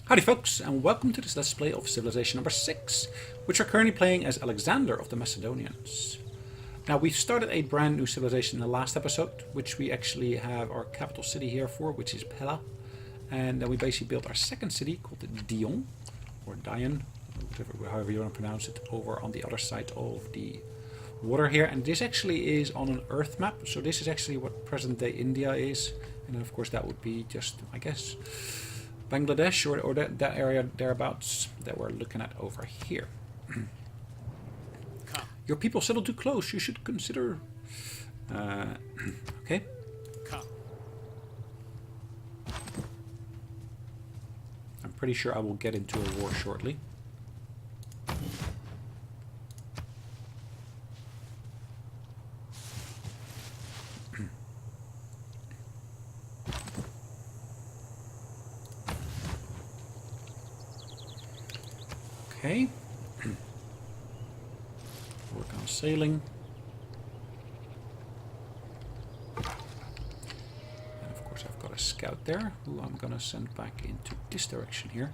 Howdy folks, and welcome to this Let's Play of Civilization number 6, which we're currently playing as Alexander of the Macedonians. Now, we've started a brand new civilization in the last episode, which we actually have our capital city here for, which is Pella. And then we basically built our second city, called Dion, or Dion, however you want to pronounce it, over on the other side of the water here. And this actually is on an Earth map, so this is actually what present-day India is. And then, of course, that would be just, I guess, Bangladesh or that area thereabouts that we're looking at over here. Your people settle too close. You should consider. Okay. I'm pretty sure I will get into a war shortly. Okay. Work on sailing. And of course I've got a scout there, who I'm gonna send back into this direction here.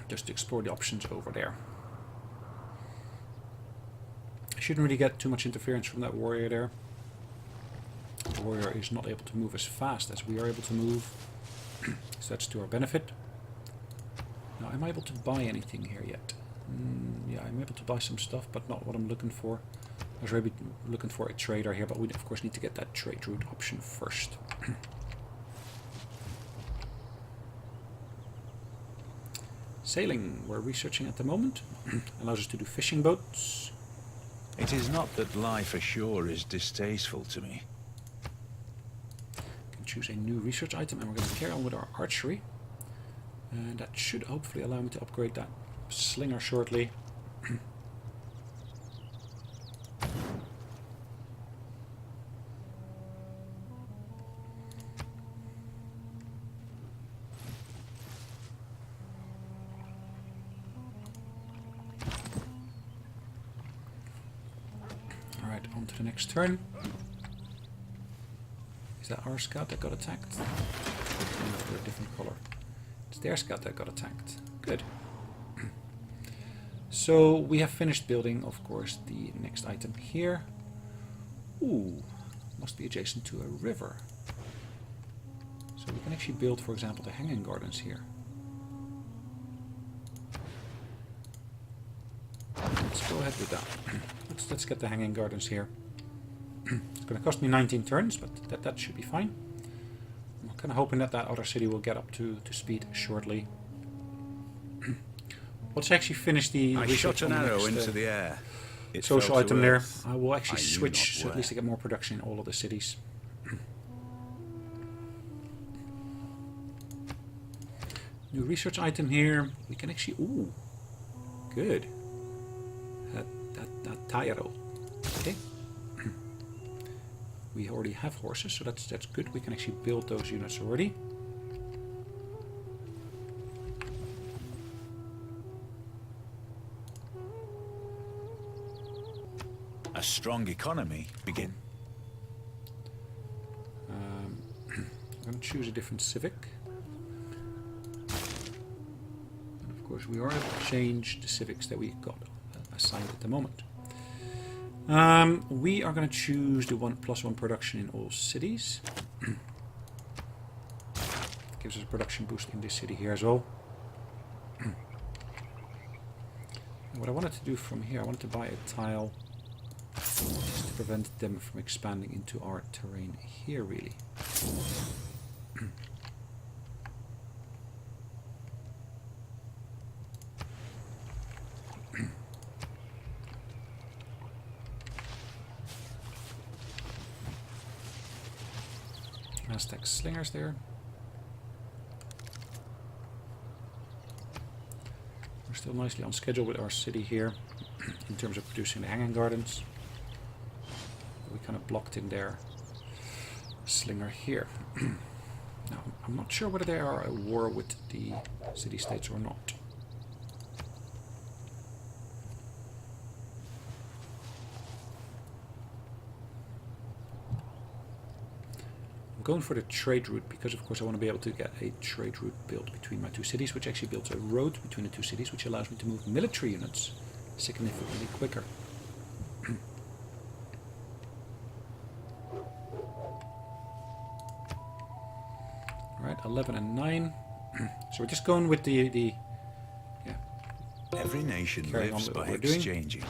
Just to explore the options over there. I shouldn't really get too much interference from that warrior there. The warrior is not able to move as fast as we are able to move. So that's to our benefit. Now, am I able to buy anything here yet? Yeah, I'm able to buy some stuff, but not what I'm looking for. I was really looking for a trader here, but we of course need to get that trade route option first. Sailing, we're researching at the moment. Allows us to do fishing boats. It is not that life ashore is distasteful to me. Can choose a new research item, and we're going to carry on with our archery. And that should hopefully allow me to upgrade that slinger shortly. Alright, on to the next turn. Is that our scout that got attacked? No, they're a different color. It's their scout that got attacked. Good. So we have finished building, of course, the next item here. Ooh, must be adjacent to a river. So we can actually build, for example, the hanging gardens here. Let's go ahead with that. Let's get the hanging gardens here. It's going to cost me 19 turns, but that should be fine. I'm kind of hoping that other city will get up to speed shortly. Let's actually finish the I shot an arrow into the air. Social item there. I will actually switch, so at least to get more production in all of the cities. New research item here. We can actually... Ooh. Good. That Tyro. Okay. We already have horses, so that's good. We can actually build those units already. A strong economy. Begin. I'm going to choose a different civic. And of course, we are able to change the civics that we got assigned at the moment. We are going to choose the 1+1 production in all cities. Gives us a production boost in this city here as well. What I wanted to do from here, I wanted to buy a tile just to prevent them from expanding into our terrain here, really. Aztec slingers there. We're still nicely on schedule with our city here in terms of producing the hanging gardens. We kind of blocked in their slinger here. Now, I'm not sure whether they are at war with the city-states or not. going for the trade route because, of course, I want to be able to get a trade route built between my two cities, which actually builds a road between the two cities, which allows me to move military units significantly quicker. Alright, 11 and 9. So we're just going with the Every nation lives by what we're doing. exchanging.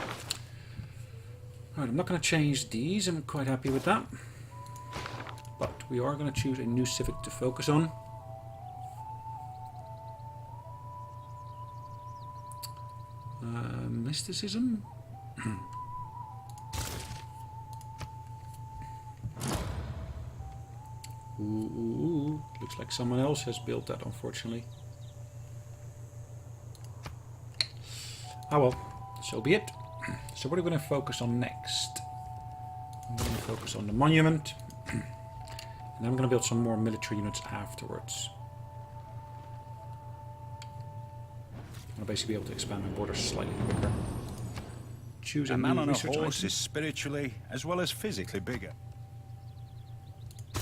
Alright, I'm not going to change these. I'm quite happy with that. But we are going to choose a new civic to focus on. Mysticism. Ooh, looks like someone else has built that, unfortunately. Ah well, so be it. So what are we going to focus on next? I'm going to focus on the monument. And then I'm going to build some more military units afterwards. I'm going to basically be able to expand my borders slightly quicker. Choose A man new on a research horse item. is spiritually as well as physically bigger.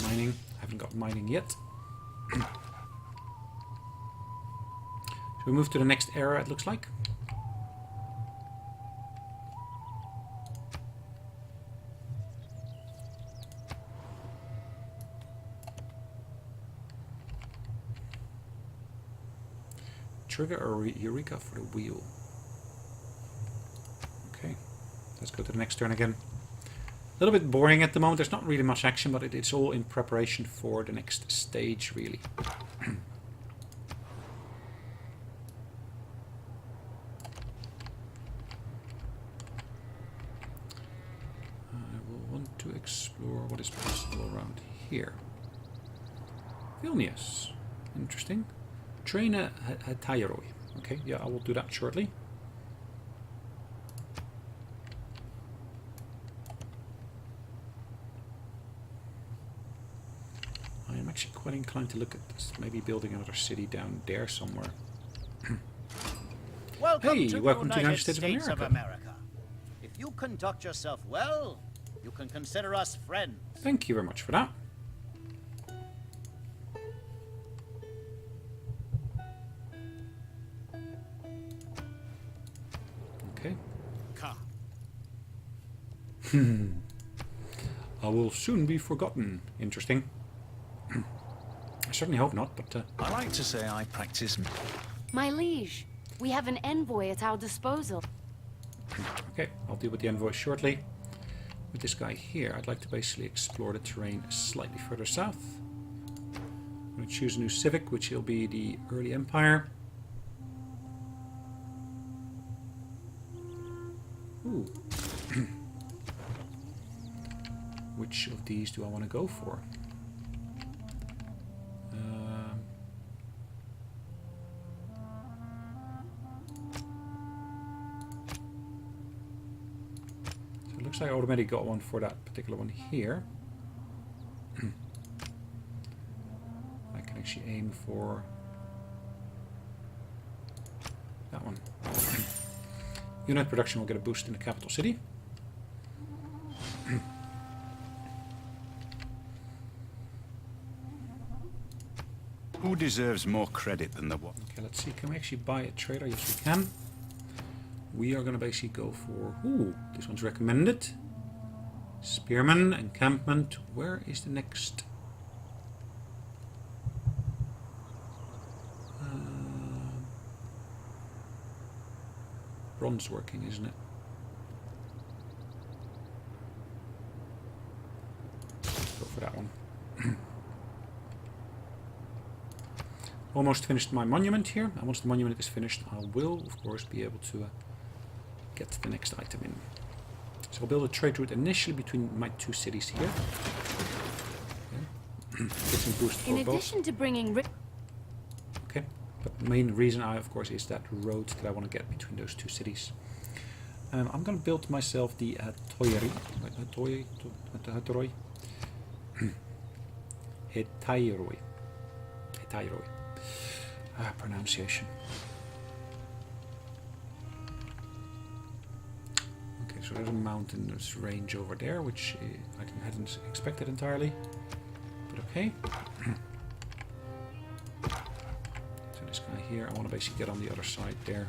Mining. Haven't got mining yet. So we move to the next era, it looks like. Trigger or Eureka for the wheel. Okay, let's go to the next turn again. A little bit boring at the moment, there's not really much action, but it's all in preparation for the next stage, really. I will want to explore what is possible around here. Vilnius, interesting. Train a Tairoi. Okay, yeah, I will do that shortly. I am actually quite inclined to look at this, maybe building another city down there somewhere. Welcome to the United States of America. If you conduct yourself well, you can consider us friends. Thank you very much for that. Okay. I will soon be forgotten. Interesting. I certainly hope not, but... I like to say I practice... My liege, we have an envoy at our disposal. Okay, I'll deal with the envoy shortly. With this guy here, I'd like to basically explore the terrain slightly further south. I'm going to choose a new civic, which will be the early empire. Ooh. Which of these do I want to go for? So it looks like I already got one for that particular one here. I can actually aim for that one. Unit production will get a boost in the capital city. Who deserves more credit than the one? Okay, let's see. Can we actually buy a trader? Yes, we can. We are going to basically go for... Ooh, this one's recommended. Spearman, Encampment. Where is the next... bronze working, isn't it? Go for that one. Almost finished my monument here, and once the monument is finished, I will, of course, be able to get the next item in. So I'll build a trade route initially between my two cities here. Okay. Get some boost for In both. addition to bringing... Okay, but the main reason of course, is that road that I want to get between those two cities. I'm going to build myself the Hetairoi. Pronunciation. Okay, so there's a mountainous range over there, which I hadn't expected entirely. But Okay. So this guy here, I want to basically get on the other side there.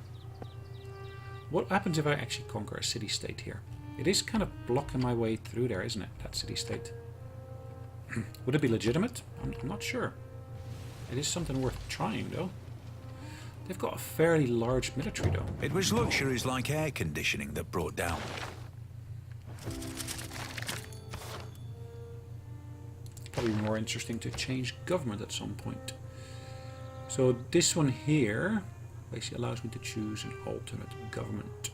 What happens if I actually conquer a city-state here? It is kind of blocking my way through there, isn't it? That city-state. Would it be legitimate? I'm not sure. It is something worth trying, though. They've got a fairly large military, though. It was luxuries like air conditioning that brought down. Probably more interesting to change government at some point. So this one here basically allows me to choose an alternate government.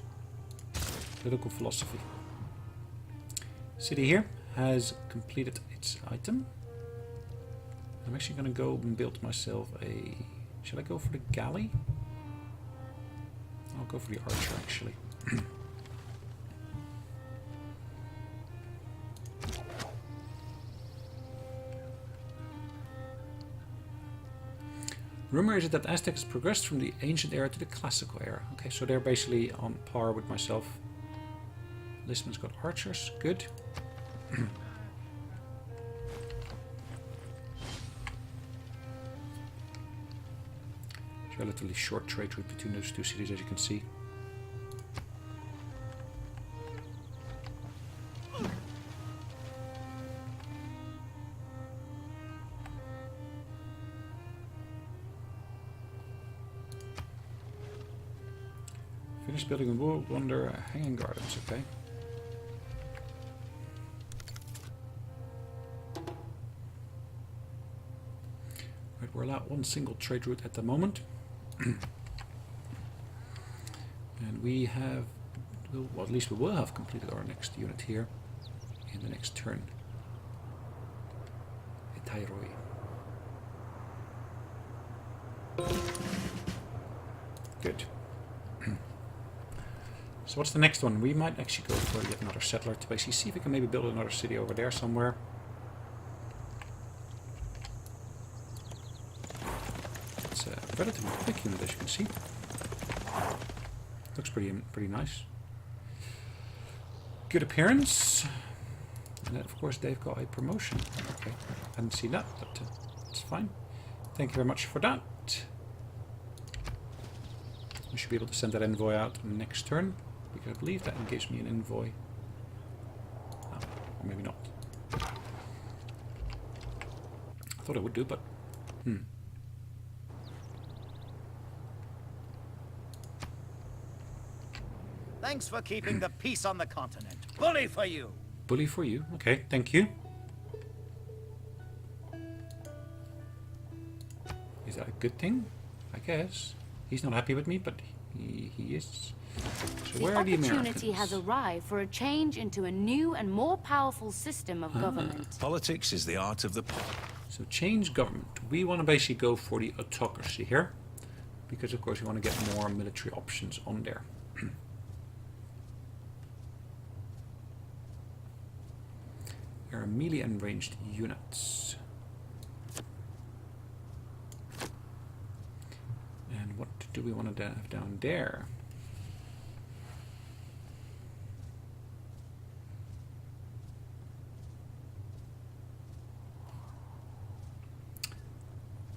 Political philosophy. City here has completed its item. I'm actually going to go and build myself a... Should I go for the galley? I'll go for the archer, actually. Rumor is it that Aztecs progressed from the ancient era to the classical era. Okay, so they're basically on par with myself. Lisbon's got archers, good. Relatively short trade route between those two cities, as you can see. Finish building a world wonder hanging gardens, okay. Right, we're allowed one single trade route at the moment. And we have, well, at least we will have completed our next unit here in the next turn. Etairoi. Good. So what's the next one? We might actually go for yet another settler to basically see if we can maybe build another city over there somewhere. It's a relatively quick unit, as you can see. Looks pretty nice. Good appearance. And then, of course, they've got a promotion. Okay, I hadn't seen that, but it's fine. Thank you very much for that. We should be able to send that envoy out next turn, because I believe that gives me an envoy. Oh, or maybe not. I thought it would do, but... Thanks for keeping the peace on the continent. Bully for you! Bully for you. Okay, thank you. Is that a good thing? I guess. He's not happy with me, but he is. So where are the Americans? The opportunity has arrived for a change into a new and more powerful system of government. Politics is the art of the... So change government. We want to basically go for the autocracy here. Because of course we want to get more military options on there. There are melee and ranged units. And what do we want to have down there?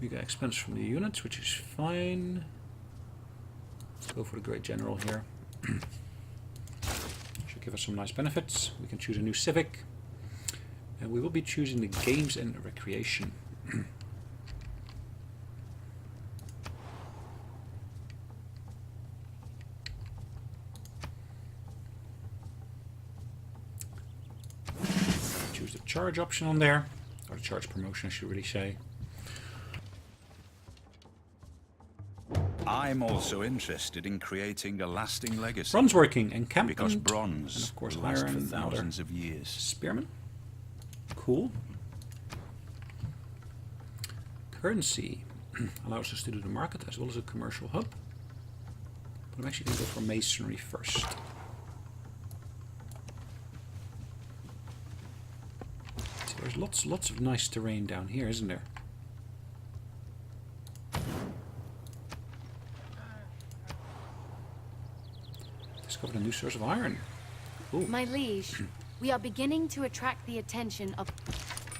We got expense from the units, which is fine. Let's go for the Great General here. Should give us some nice benefits. We can choose a new civic. And we will be choosing the games and recreation. Choose the charge option on there, or the charge promotion I should really say. I'm also interested in creating a lasting legacy. Bronze working encampment, because bronze and of course will last iron for and thousands of years. Spearman. Cool. Currency allows us to do the market as well as a commercial hub. But I'm actually going to go for masonry first. See, there's lots of nice terrain down here, isn't there? Discovered a new source of iron. Cool. My liege, we are beginning to attract the attention of...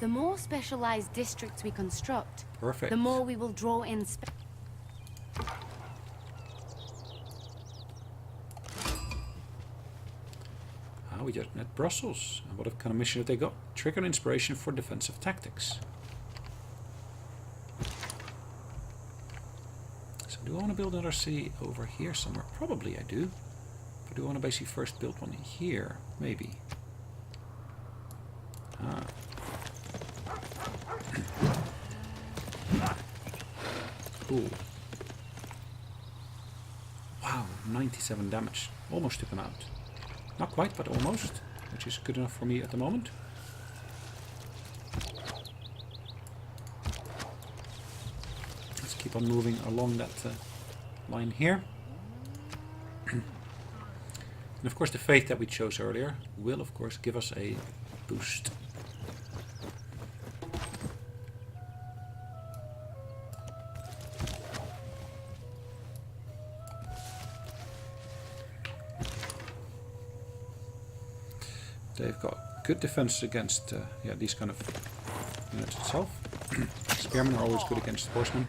The more specialized districts we construct, Perfect. the more we will draw in We just met Brussels. And what kind of mission have they got? Trigger inspiration for defensive tactics. So do I want to build another city over here somewhere? Probably I do. But do I want to basically first build one here? Maybe. Ah. Cool. Wow, 97 damage. Almost took him out. Not quite, but almost, which is good enough for me at the moment. Let's keep on moving along that line here. And of course the faith that we chose earlier will of course give us a boost. They've got good defense against these kind of units itself. Spearmen are always good against horsemen.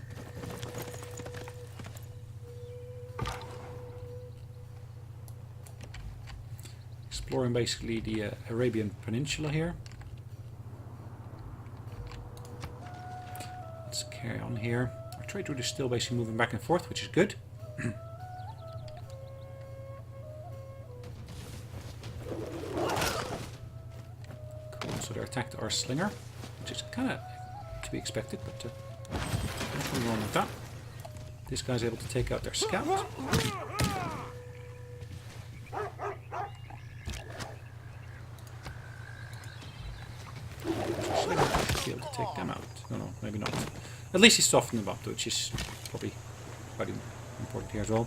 Exploring basically the Arabian Peninsula here. Let's carry on here. Our trade route is still basically moving back and forth, which is good. So they attacked our slinger, which is kind of to be expected, but nothing wrong with that. This guy's able to take out their scout. Slinger should be able to take them out. No, maybe not. At least he's softened them up, which is probably quite important here as well.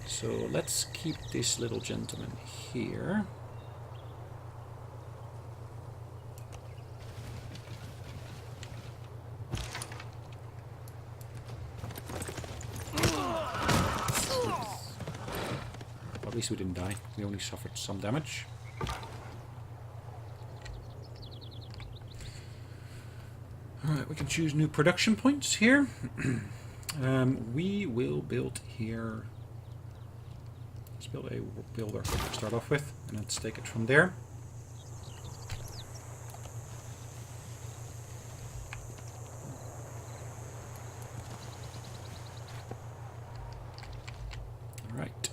So let's keep this little gentleman here. At least we didn't die. We only suffered some damage. Alright, we can choose new production points here. We will build here. Let's build a builder to start off with, and let's take it from there. Alright.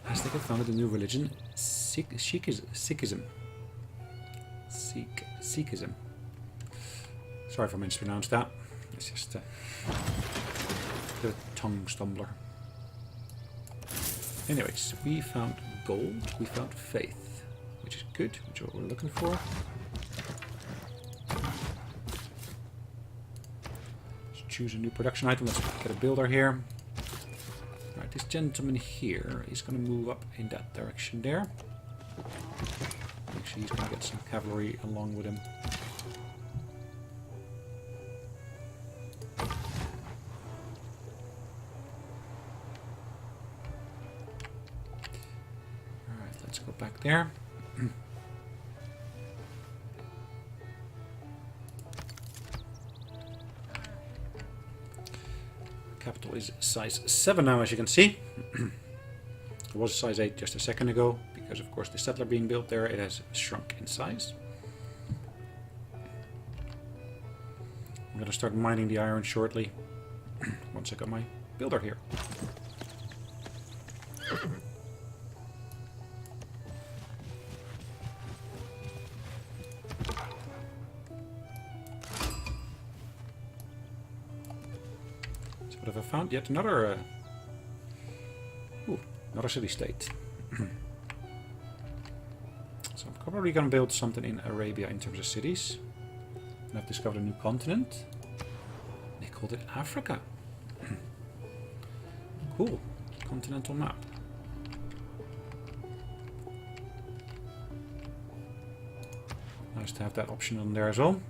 Aztec have founded a new religion, Sikhism. Sikhism. Sorry if I mispronounced that. It's just a bit of a tongue stumbler. Anyways, we found gold, we found faith, which is good, which is what we're looking for. Let's choose a new production item. Let's get a builder here. Right, this gentleman here is going to move up in that direction there. Actually, he's going to get some cavalry along with him. Alright, let's go back there. Capital is size 7 now, as you can see. It was size 8 just a second ago, because of course the settler being built there, it has shrunk in size. I'm going to start mining the iron shortly, once I got my builder here. So what have I found? Yet another another city-state. So I'm probably going to build something in Arabia in terms of cities. And I've discovered a new continent. They called it Africa. Cool. Continental map. Nice to have that option on there as well.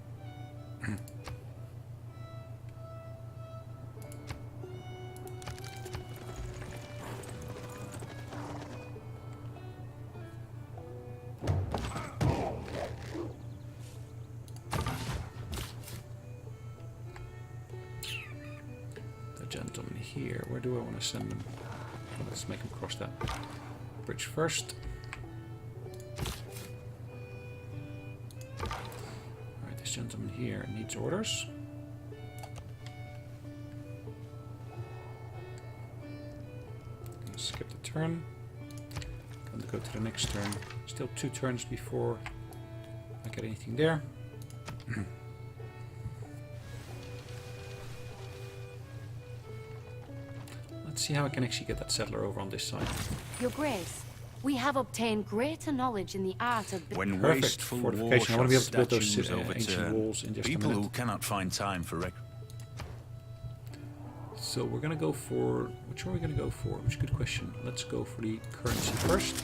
gentlemen here. Where do I want to send them? Well, let's make them cross that bridge first. Alright, this gentleman here needs orders. Skip the turn. Going to go to the next turn. Still 2 turns before I get anything there. Let's see how I can actually get that settler over on this side. Your Grace, we have obtained greater knowledge in the art of... When Perfect wasteful war fortification. I want to be able to build those statues ancient overturn, walls in just a people minute. who cannot find time for So we're going to go for... Which one are we going to go for? Which is a good question. Let's go for the currency first.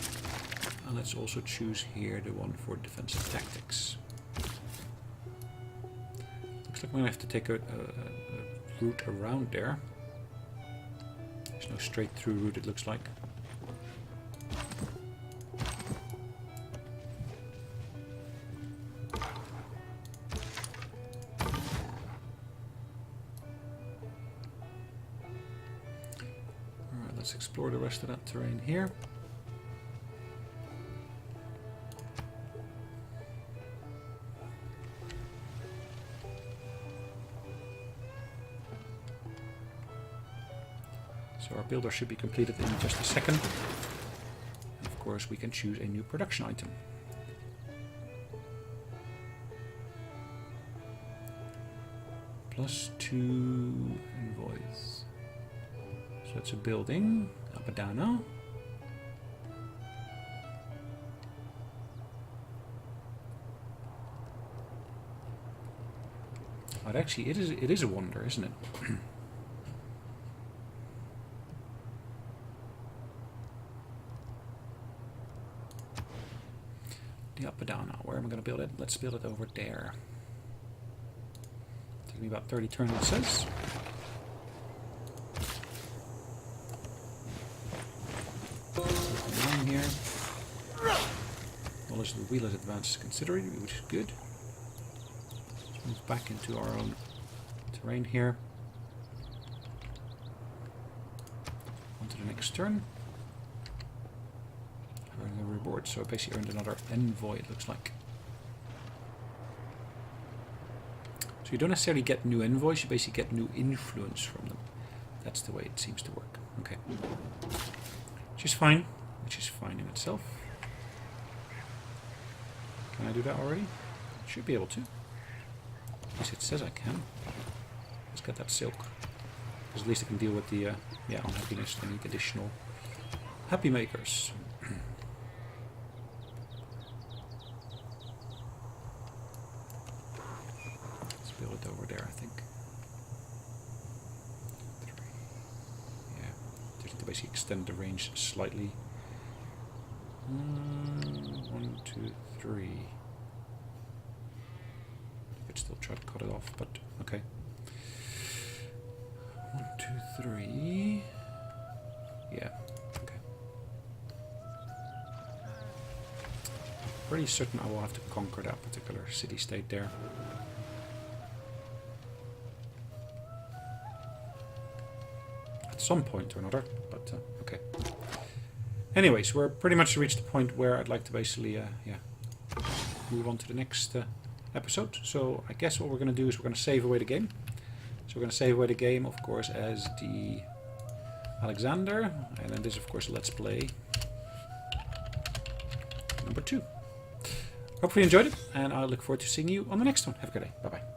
And let's also choose here the one for defensive tactics. Looks like I'm going to have to take a route around there. There's no straight through route, it looks like. Alright, let's explore the rest of that terrain here. So our builder should be completed in just a second. And of course we can choose a new production item. +2 envoys. So it's a building, Apadana. But actually it is a wonder, isn't it? The Apadana. Where am I going to build it? Let's build it over there. Take me about 30 turns, it says. Line here. Knowledge of the wheel is advanced considerably, which is good. Let's move back into our own terrain here. On to the next turn. Earning a reward, so I basically earned another envoy, it looks like. So you don't necessarily get new envoys, you basically get new influence from them. That's the way it seems to work. Okay. Which is fine in itself. Can I do that already? Should be able to. At least it says I can. Let's get that silk. Because at least I can deal with the unhappiness. I need additional happy makers. Let's build it over there, I think. 3. Yeah, just need to basically extend the range slightly. 1, 2, 3. I could still try to cut it off, but okay. 1, 2, 3. Yeah, okay. Pretty certain I will have to conquer that particular city-state there. At some point or another, but okay. Anyways, we're pretty much reached the point where I'd like to basically, move on to the next episode. So I guess what we're going to do is we're going to save away the game. So we're going to save away the game, of course, as the Alexander, and then this, of course, Let's Play number 2. Hopefully you enjoyed it, and I look forward to seeing you on the next one. Have a good day. Bye-bye.